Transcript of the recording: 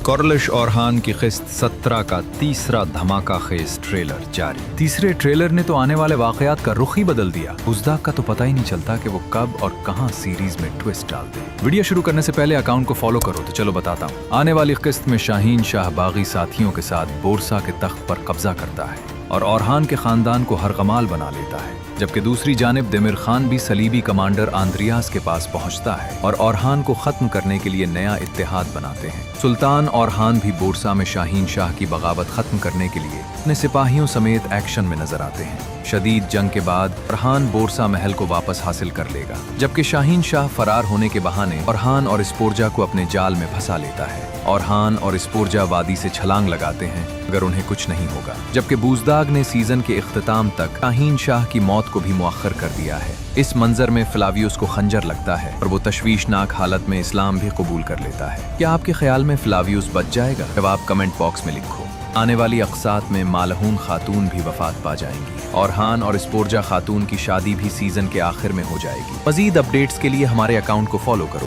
कॉर्लिश ओरहान की किस्त 17 का तीसरा धमाका खेज ट्रेलर जारी। तीसरे ट्रेलर ने तो आने वाले वाकयात का रुख ही बदल दिया। बुज़दाग का तो पता ही नहीं चलता कि वो कब और कहां सीरीज में ट्विस्ट डाल दे। वीडियो शुरू करने से पहले अकाउंट को फॉलो करो तो चलो बताता हूँ। आने वाली किस्त में शाहीन शाह बागी साथियों के साथ बोरसा के तख्त पर कब्जा करता है और ओरहान के खानदान को हरकमाल बना लेता है, जबकि दूसरी जानिब दिमिर खान भी सलीबी कमांडर आंद्रियास के पास पहुंचता है और ओरहान को खत्म करने के लिए नया इत्तेहाद बनाते हैं। सुल्तान ओरहान भी बोरसा में शाहीन शाह की बगावत खत्म करने के लिए अपने सिपाहियों समेत एक्शन में नजर आते हैं। शदीद जंग के बाद ओरहान बोरसा महल को वापस हासिल कर लेगा, जबकि शाहीन शाह फरार होने के बहाने ओरहान और इस्पोरजा को अपने जाल में फंसा लेता है। ओरहान और इस्पोरजा वादी से छलांग लगाते हैं अगर उन्हें कुछ नहीं होगा, जबकि बुज़दाग ने सीजन के इख्तिताम तक शाहीन शाह की मौत को भी मुअख्खर कर दिया है। इस मंजर में फ्लावियस को खंजर लगता है और वो तशवीशनाक हालत में इस्लाम भी कबूल कर लेता है। क्या आपके ख्याल में फ्लावियस बच जाएगा? जवाब कमेंट बॉक्स में लिखो। आने वाली अक़सात में मालहून खातून भी वफात पा जाएंगी। ओरहान और इस्पोरजा खातून की शादी भी सीजन के आखिर में हो जाएगी। मजीद अपडेट्स के लिए हमारे अकाउंट को फॉलो करो।